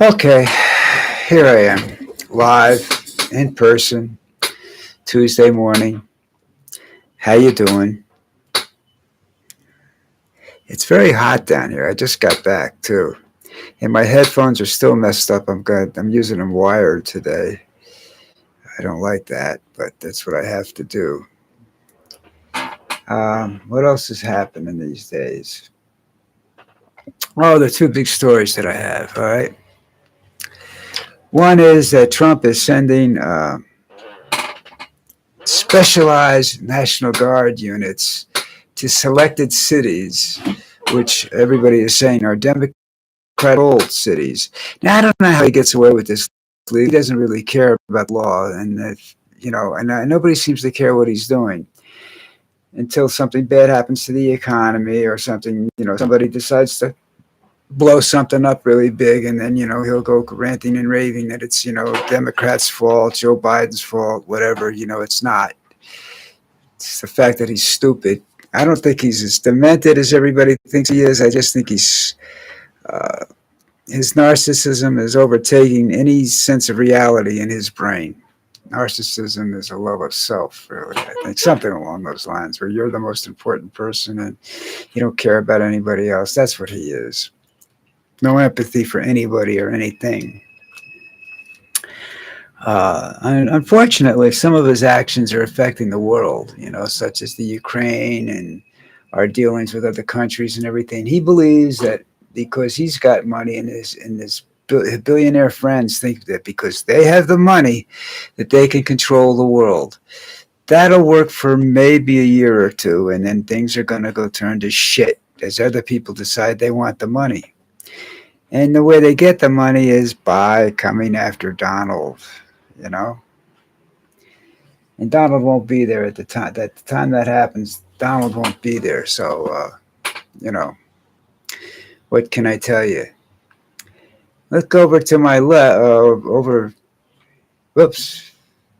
Okay, here I am, live, in person, Tuesday morning. How you doing? It's very hot down here. I just got back too, and my headphones are still messed up. I'm using them wired today. I don't like that, but that's what I have to do. What else is happening these days? Oh, the two big stories that I have. All right. One is that Trump is sending specialized National Guard units to selected cities, which everybody is saying are Democrat-controlled cities. Now, I don't know how he gets away with this. He doesn't really care about the law, and nobody seems to care what he's doing until something bad happens to the economy or something. Somebody decides to blow something up really big, and then he'll go ranting and raving that it's Democrats' fault, Joe Biden's fault, whatever. It's not. It's the fact that he's stupid. I don't think he's as demented as everybody thinks he is. I just think uh, his narcissism is overtaking any sense of reality in his brain. Narcissism is a love of self, really. I think something along those lines, where you're the most important person and you don't care about anybody else. That's what he is. No empathy for anybody or anything. And unfortunately, some of his actions are affecting the world, such as the Ukraine and our dealings with other countries and everything. He believes that because he's got money and his billionaire friends think that because they have the money, that they can control the world. That'll work for maybe a year or two, and then things are going to go turn to shit as other people decide they want the money. And the way they get the money is by coming after Donald, you know. And Donald won't be there at the time. At the time that happens, Donald won't be there. So, you know, what can I tell you? Let's go over to my left, whoops,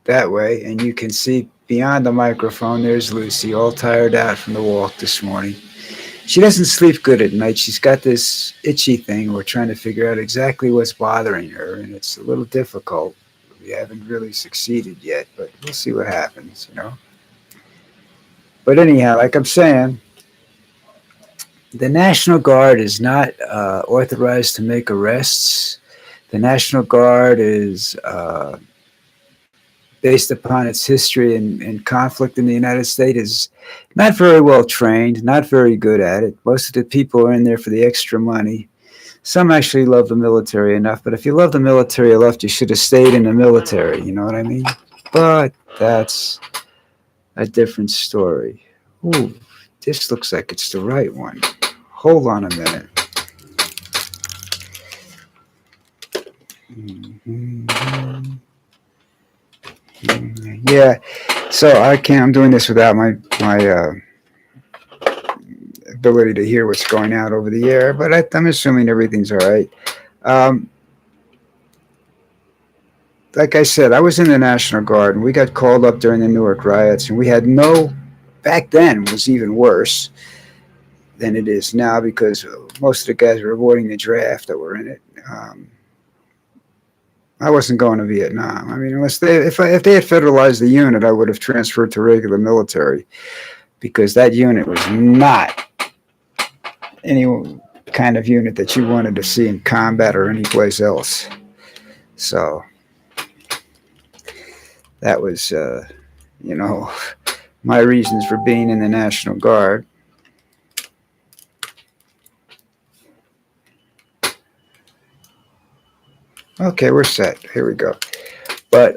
that way, and you can see beyond the microphone. There's Lucy, all tired out from the walk this morning. She doesn't sleep good at night. She's got this itchy thing. We're trying to figure out exactly what's bothering her, and it's a little difficult. We haven't really succeeded yet, but we'll see what happens. But anyhow, like I'm saying, the National Guard is not authorized to make arrests. The National Guard is based upon its history and conflict in the United States, is not very well trained, not very good at it. Most of the people are in there for the extra money. Some actually love the military enough, but if you love the military enough, you should have stayed in the military, you know what I mean? But that's a different story. Ooh, this looks like it's the right one. Hold on a minute. Mm-hmm. Yeah, so I'm doing this without my ability to hear what's going out over the air, but I'm assuming everything's all right. Um, like I said, I was in the National Guard, and we got called up during the Newark riots, and we had back then was even worse than it is now because most of the guys were avoiding the draft that were in it. I wasn't going to Vietnam. I mean, if they had federalized the unit, I would have transferred to regular military because that unit was not any kind of unit that you wanted to see in combat or any place else. So that was, my reasons for being in the National Guard. Okay, we're set. Here we go. But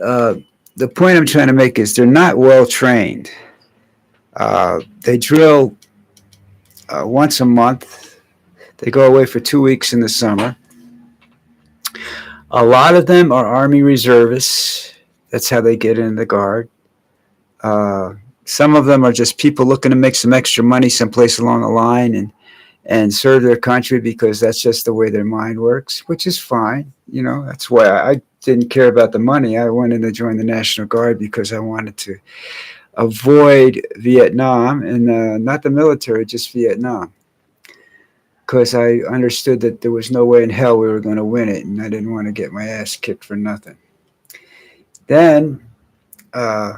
the point I'm trying to make is they're not well trained. They drill once a month. They go away for 2 weeks in the summer. A lot of them are Army reservists. That's how they get in the Guard. Some of them are just people looking to make some extra money someplace along the line and serve their country because that's just the way their mind works, which is fine. That's why I didn't care about the money. I wanted to join the National Guard because I wanted to avoid Vietnam and not the military, just Vietnam. because I understood that there was no way in hell we were going to win it, and I didn't want to get my ass kicked for nothing. Then, uh,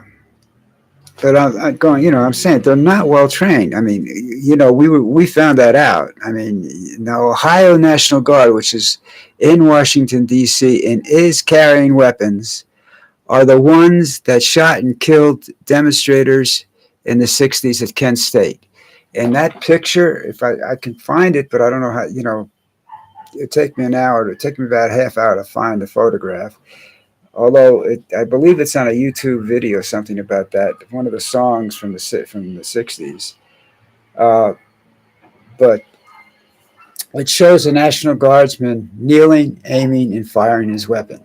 but I'm going, I'm saying they're not well trained. I mean, we found that out. I mean, the Ohio National Guard, which is in Washington D.C. and is carrying weapons, are the ones that shot and killed demonstrators in the '60s at Kent State. And that picture, if I can find it, but I don't know how, it'd take me an hour. It'd take me about a half hour to find the photograph. Although I believe it's on a YouTube video, something about that. One of the songs from the '60s. Uh, but it shows a National Guardsman kneeling, aiming, and firing his weapon.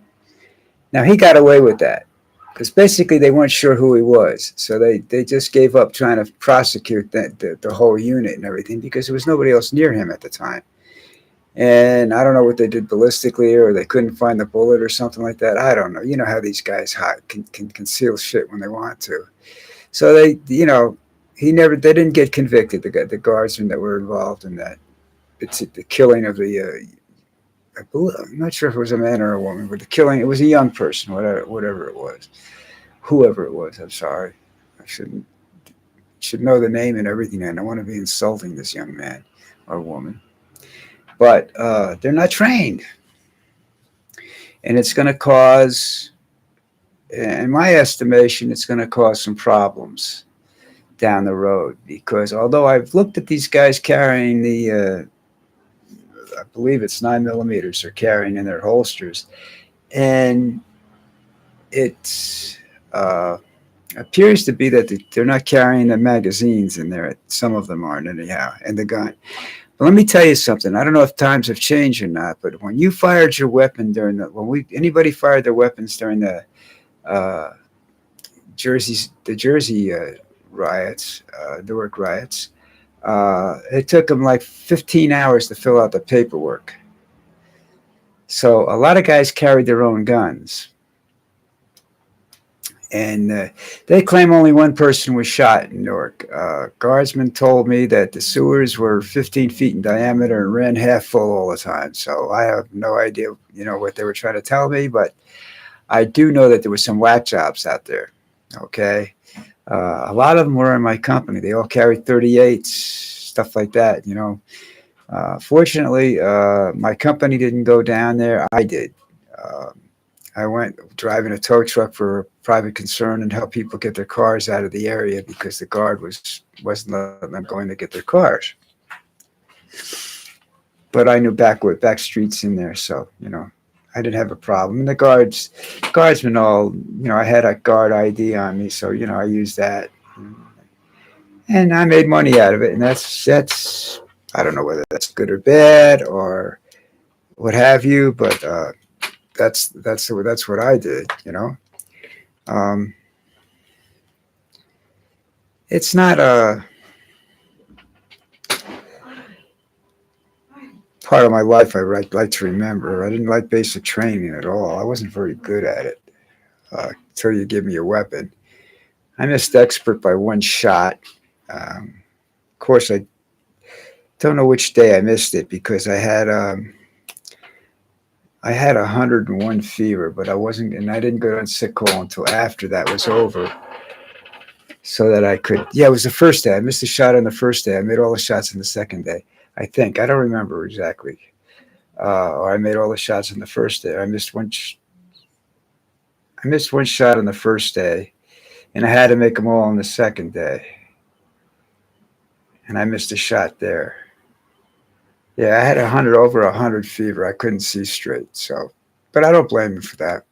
Now he got away with that because basically they weren't sure who he was, so they just gave up trying to prosecute the whole unit and everything because there was nobody else near him at the time. And I don't know what they did ballistically, or they couldn't find the bullet or something like that. I don't know. You know how these guys can conceal shit when they want to. So they didn't get convicted. The guardsmen that were involved in that, it's the killing of I'm not sure if it was a man or a woman, but the killing. It was a young person, whatever it was, whoever it was. I'm sorry, I should know the name and everything. I don't want to be insulting this young man or woman, but they're not trained, and it's going to cause, in my estimation, it's going to cause some problems down the road because although I've looked at these guys carrying I believe it's 9 millimeters they're carrying in their holsters, and it appears to be that they're not carrying the magazines in there. Some of them aren't, anyhow, and the gun. But let me tell you something. I don't know if times have changed or not, but when you fired your weapon anybody fired their weapons during uh, the Jersey riots, Newark riots, it took them like 15 hours to fill out the paperwork. So a lot of guys carried their own guns. And they claim only one person was shot in Newark. Guardsmen told me that the sewers were 15 feet in diameter and ran half full all the time. So I have no idea, what they were trying to tell me, but I do know that there were some whack jobs out there. Okay. A lot of them were in my company. They all carried 38s, stuff like that, Fortunately, my company didn't go down there. I did. I went driving a tow truck for a private concern and helped people get their cars out of the area because the guard wasn't letting them go in to get their cars. But I knew back streets in there, so I didn't have a problem. And the guardsmen all, I had a guard ID on me, so I used that, and I made money out of it. And that's I don't know whether that's good or bad or what have you, but that's what I did. Um, it's not a part of my life I like to remember. I didn't like basic training at all. I wasn't very good at it until you give me a weapon. I missed expert by one shot. Of course, I don't know which day I missed it because I had 101 fever, but and I didn't go on sick call until after that was over, so that I could. Yeah, it was the first day. I missed a shot on the first day. I made all the shots on the second day. I think I don't remember exactly. Or I made all the shots on the first day. I missed one. I missed one shot on the first day, and I had to make them all on the second day, and I missed a shot there. Yeah, I had over 100 fever. I couldn't see straight. So, but I don't blame him for that.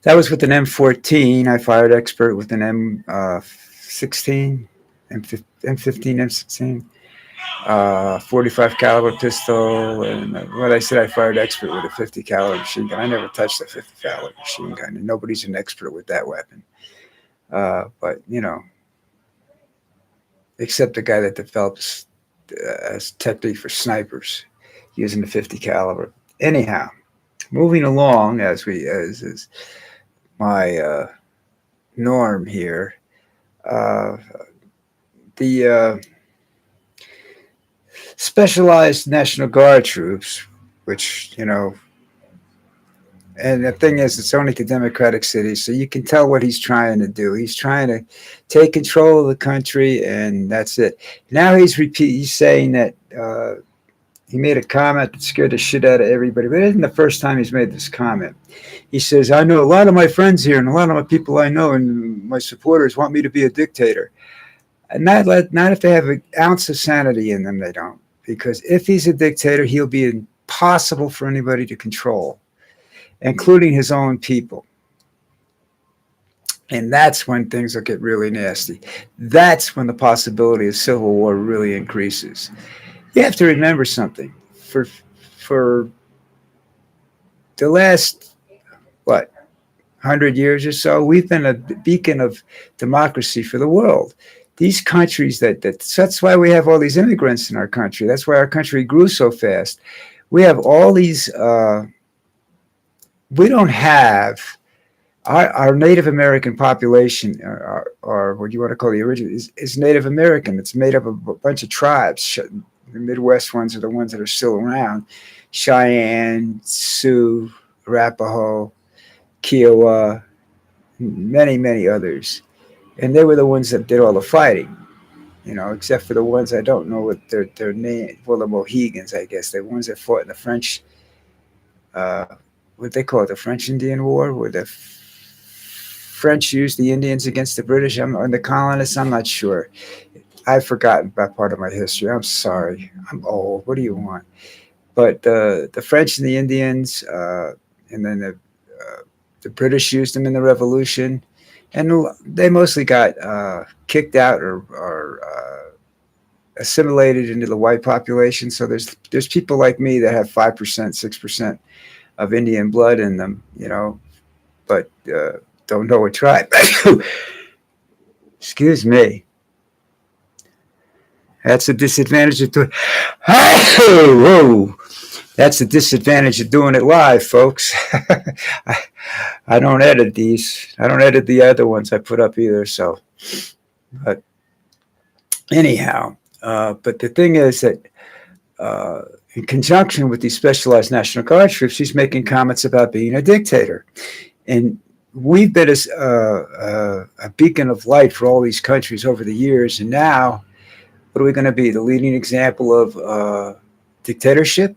That was with an M14. I fired expert with an M16, M15, M16, 45 caliber pistol, and what I said, I fired expert with a 50 caliber machine gun. I never touched a 50 caliber machine gun, and nobody's an expert with that weapon. But except the guy that develops a technique for snipers using the 50 caliber. Anyhow, moving along as is my norm here. Uh, the specialized National Guard troops, which, and the thing is, it's only the Democratic cities, so you can tell what he's trying to do. He's trying to take control of the country, and that's it. Now he's saying that he made a comment that scared the shit out of everybody, but it isn't the first time he's made this comment. He says, I know a lot of my friends here and a lot of my people I know and my supporters want me to be a dictator. And not if they have an ounce of sanity in them, they don't. Because if he's a dictator, he'll be impossible for anybody to control, including his own people. And that's when things will get really nasty. That's when the possibility of civil war really increases. You have to remember something. For the last, what, 100 years or so, we've been a beacon of democracy for the world. These countries that's why we have all these immigrants in our country. That's why our country grew so fast. We have all these. We don't have our Native American population, or what you want to call the original, is Native American. It's made up of a bunch of tribes. The Midwest ones are the ones that are still around: Cheyenne, Sioux, Arapaho, Kiowa, many others. And they were the ones that did all the fighting, except for the ones I don't know what their name. Well, the Mohegans, I guess, the ones that fought in the French, uh, what they call it, the French Indian War, where the French used the Indians against the British and the colonists. I'm not sure. I've forgotten that part of my history. I'm sorry. I'm old. What do you want? But the French and the Indians, and then the British used them in the Revolution, and they mostly got kicked out or assimilated into the white population. So there's people like me that have 5%, 6% of Indian blood in them, but don't know what tribe. Excuse me. That's a disadvantage of doing. Whoa. That's the disadvantage of doing it live, folks. I don't edit these. I don't edit the other ones I put up either. So, but anyhow, but the thing is that in conjunction with these specialized National Guard troops, he's making comments about being a dictator. And we've been a beacon of light for all these countries over the years. And now, what are we going to be? The leading example of dictatorship?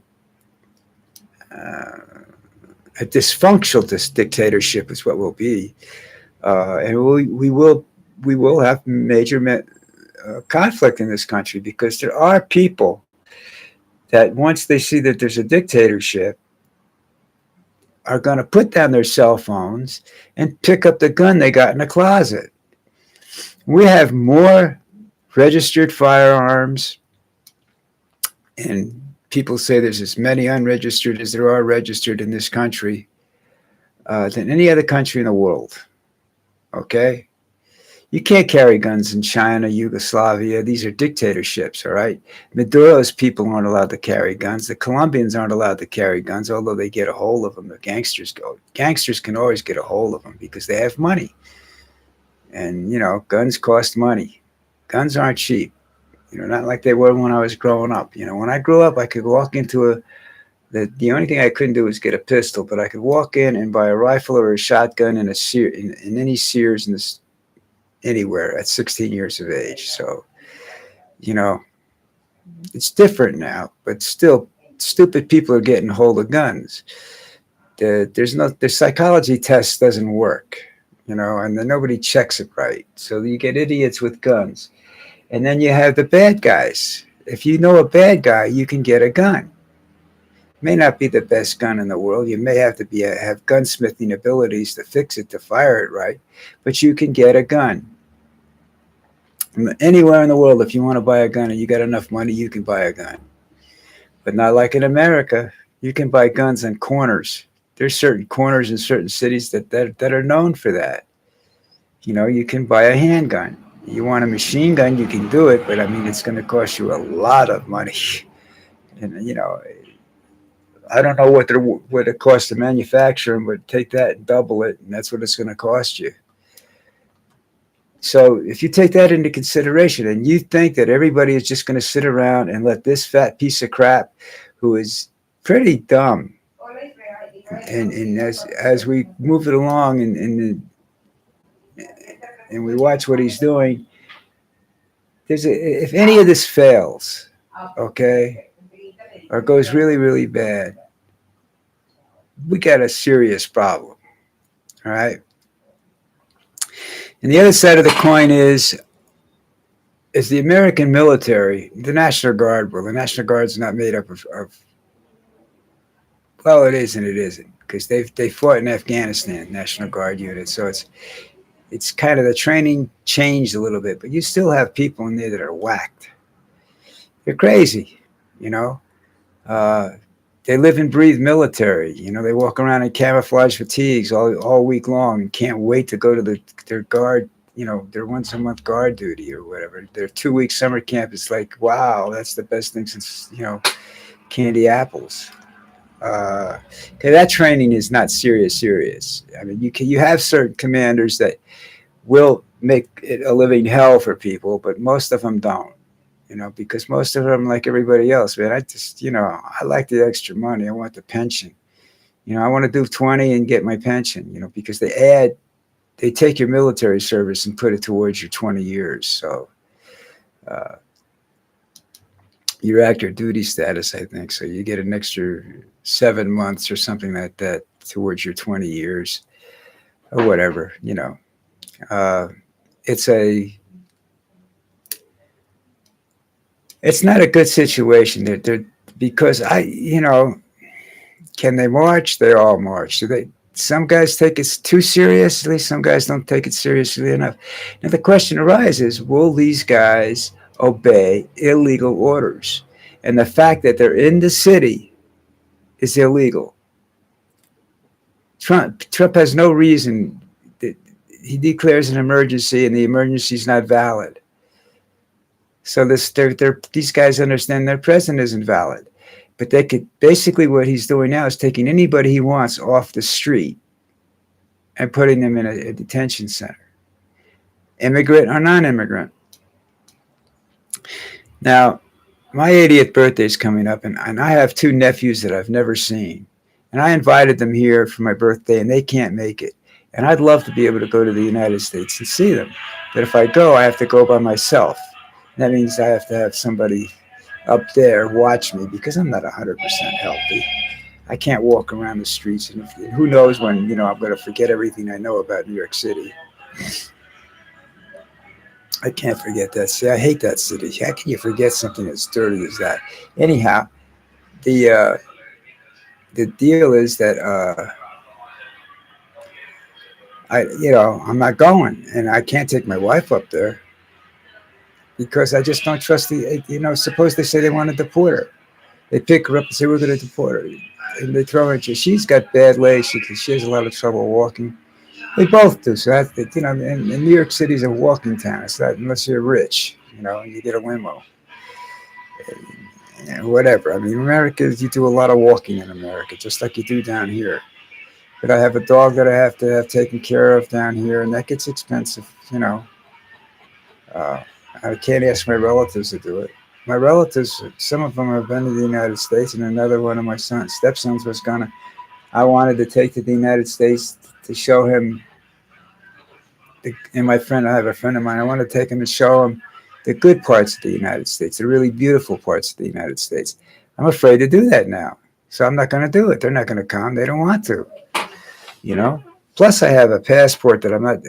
A dysfunctional dictatorship is what we'll be. And we will have major conflict in this country because there are people that once they see that there's a dictatorship are going to put down their cell phones and pick up the gun they got in the closet. We have more registered firearms, and people say there's as many unregistered as there are registered in this country than any other country in the world. Okay? You can't carry guns in China, Yugoslavia. These are dictatorships, all right? Maduro's people aren't allowed to carry guns. The Colombians aren't allowed to carry guns, although they get a hold of them. The gangsters go. Gangsters can always get a hold of them because they have money. And, guns cost money. Guns aren't cheap. Not like they were when I was growing up. When I grew up, I could walk into the only thing I couldn't do was get a pistol, but I could walk in and buy a rifle or a shotgun in any Sears in this anywhere at 16 years of age. So, it's different now, but still stupid people are getting hold of guns. The psychology test doesn't work, and then nobody checks it right. So you get idiots with guns. And then you have the bad guys. If you know a bad guy, you can get a gun. It may not be the best gun in the world. You may have to have gunsmithing abilities to fix it, to fire it right, but you can get a gun. Anywhere in the world, if you want to buy a gun and you got enough money, you can buy a gun. But not like in America. You can buy guns on corners. There's certain corners in certain cities that are known for that. You can buy a handgun. You want a machine gun, you can do it, but it's going to cost you a lot of money. And I don't know what it costs to manufacture them, but take that and double it, and that's what it's going to cost you. So if you take that into consideration and you think that everybody is just going to sit around and let this fat piece of crap, who is pretty dumb, and as we move it along and we watch what he's doing, if any of this fails, okay, or goes really really bad, we got a serious problem. All right. And the other side of the coin is the American military, the National Guard. Well, the National Guard's not made up of well, it is and it isn't because they fought in Afghanistan, National Guard unit. So it's kind of the training changed a little bit, but you still have people in there that are whacked. They're crazy, you know. Uh, they live and breathe military. You know, they walk around in camouflage fatigues all week long and can't wait to go to their guard. You know, their once a month guard duty or whatever. Their 2 week summer camp is like, wow, that's the best thing since candy apples. Okay, that training is not serious. I mean, you have certain commanders that will make it a living hell for people, but most of them don't. Because most of them, like everybody else, man, I like the extra money. I want the pension. I want to do 20 and get my pension. Because they take your military service and put it towards your 20 years. So uh, your active duty status, I think. So you get an extra 7 months or something like that towards your 20 years or whatever. Uh, it's a it's not a good situation. Because can they march? They all march. Do they? Some guys take it too seriously. Some guys don't take it seriously enough. Now the question arises: will these guys obey illegal orders? And the fact that they're in the city is illegal. Trump has no reason. That he declares an emergency, and the emergency is not valid. So these guys understand their president isn't valid. But they could basically what he's doing now is taking anybody he wants off the street and putting them in a detention center, immigrant or non-immigrant. Now, my 80th birthday is coming up, and I have two nephews that I've never seen. And I invited them here for my birthday, and they can't make it. And I'd love to be able to go to the United States and see them. But if I go, I have to go by myself. That means I have to have somebody up there watch me because I'm not 100% healthy. I can't walk around the streets, and who knows when I'm going to forget everything I know about New York City. I can't forget that city. I hate that city. How can you forget something as dirty as that? Anyhow, the uh, the deal is that I'm not going, and I can't take my wife up there because I just don't trust Suppose they say they want to deport her. They pick her up and say we're going to deport her, and they throw her into. She's got bad legs. She has a lot of trouble walking. We both do. So and New York City's a walking town. It's not unless you're rich, and you get a limo, whatever. I mean, America, you do a lot of walking in America, just like you do down here. But I have a dog that I have to have taken care of down here, and that gets expensive. Uh, I can't ask my relatives to do it. My relatives, some of them have been to the United States, and another one of my stepsons was gonna. I wanted to take to the United States to show him. And I have a friend of mine. I want to take him and show him the good parts of the United States, the really beautiful parts of the United States. I'm afraid to do that now, so I'm not going to do it. They're not going to come. They don't want to. Plus, I have a passport that I'm not.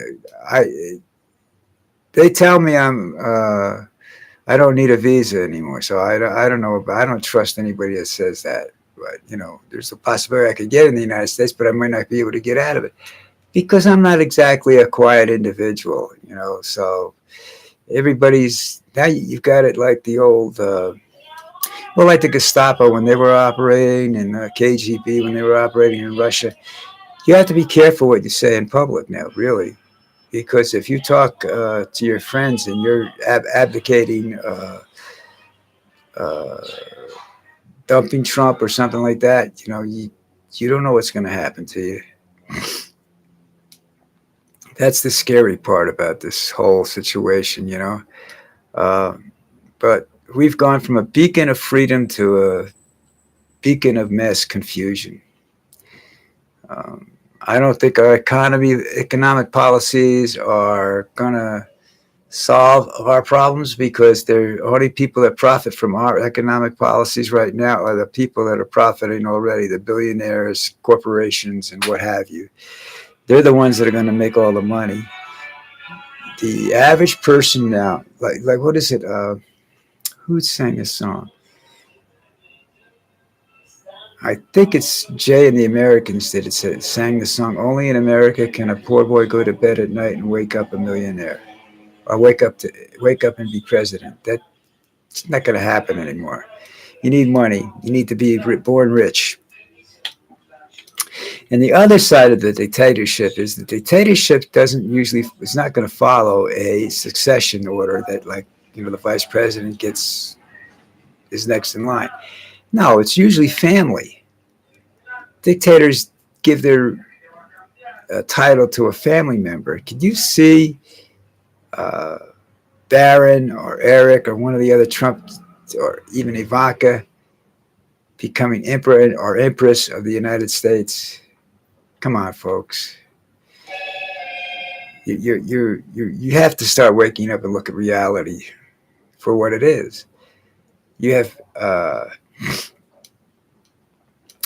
They tell me I don't need a visa anymore. So I don't know. I don't trust anybody that says that. But there's a possibility I could get in the United States, but I might not be able to get out of it because I'm not exactly a quiet individual. So everybody's now you've got it like the old. Like the Gestapo when they were operating and KGB when they were operating in Russia. You have to be careful what you say in public now, really, because if you talk to your friends and you're advocating uh, dumping Trump or something like that, you don't know what's going to happen to you. That's the scary part about this whole situation, you know. Uh, but we've gone from a beacon of freedom to a beacon of mass confusion. I don't think our economic policies are going to solve our problems because the only people that profit from our economic policies right now are the people that are profiting already, the billionaires, corporations, and what have you. They're the ones that are going to make all the money. The average person now, like what is it? Who sang this song? I think it's Jay and the Americans that sang the song. Only in America can a poor boy go to bed at night and wake up a millionaire, or wake up and be president. That's not going to happen anymore. You need money. You need to be born rich. And the other side of the dictatorship is the dictatorship doesn't usually is not going to follow a succession order that like the vice president gets is next in line. No, it's usually family. Dictators give their title to a family member. Could you see uh, Barron or Eric or one of the other Trump or even Ivanka becoming emperor or empress of the United States? Come on, folks. You have to start waking up and look at reality for what it is. You have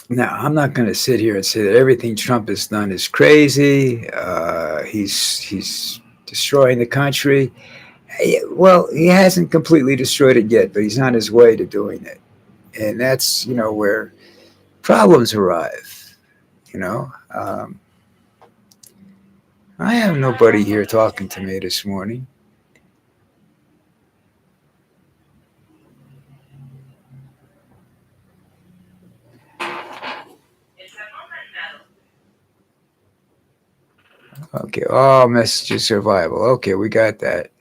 now. I'm not going to sit here and say that everything Trump has done is crazy. He's destroying the country. Well, he hasn't completely destroyed it yet, but he's on his way to doing it, and that's where problems arrive. You know, I have nobody here talking to me this morning. Okay. Oh, message survival. Okay, we got that.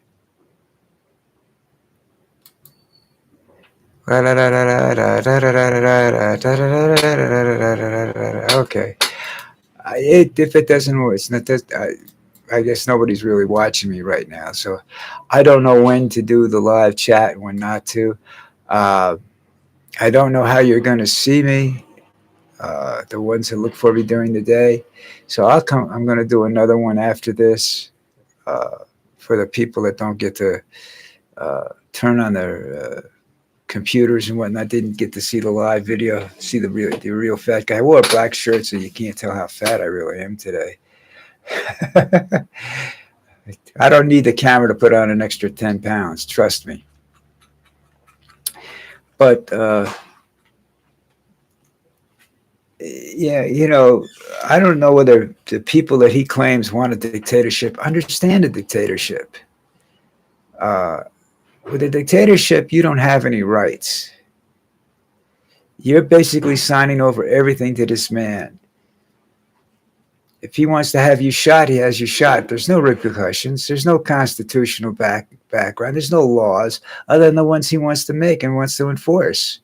Okay. If it doesn't work, it's not that. I guess nobody's really watching me right now, so I don't know when to do the live chat and when not to. Uh, I don't know how you're going to see me. The ones that look for me during the day, so I'll come. I'm going to do another one after this for the people that don't get to turn on their computers and whatnot. Didn't get to see the live video, see the real fat guy. I wore a black shirt, so you can't tell how fat I really am today. I don't need the camera to put on an extra 10 pounds, trust me. But yeah, I don't know whether the people that he claims want a dictatorship understand a dictatorship. Uh, with a dictatorship, you don't have any rights. You're basically signing over everything to this man. If he wants to have you shot, he has you shot. There's no repercussions. There's no constitutional background. There's no laws other than the ones he wants to make and wants to enforce.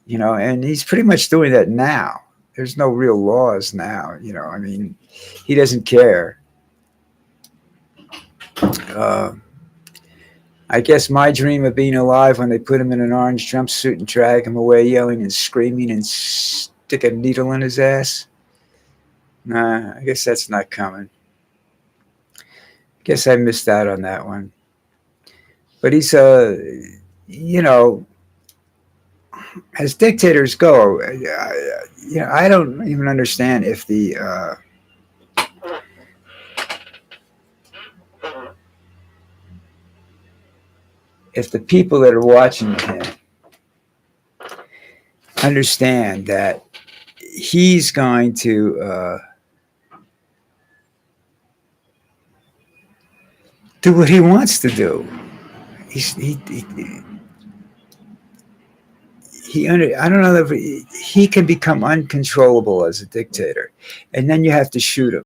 And he's pretty much doing that now. There's no real laws now. I mean, he doesn't care. I guess my dream of being alive when they put him in an orange jumpsuit and drag him away yelling and screaming and stick a needle in his ass. Nah, I guess that's not coming. I guess I missed out on that one. But he's as dictators go, I don't even understand if the people that are watching him understand that he's going to do what he wants to do. I don't know if he can become uncontrollable as a dictator, and then you have to shoot him.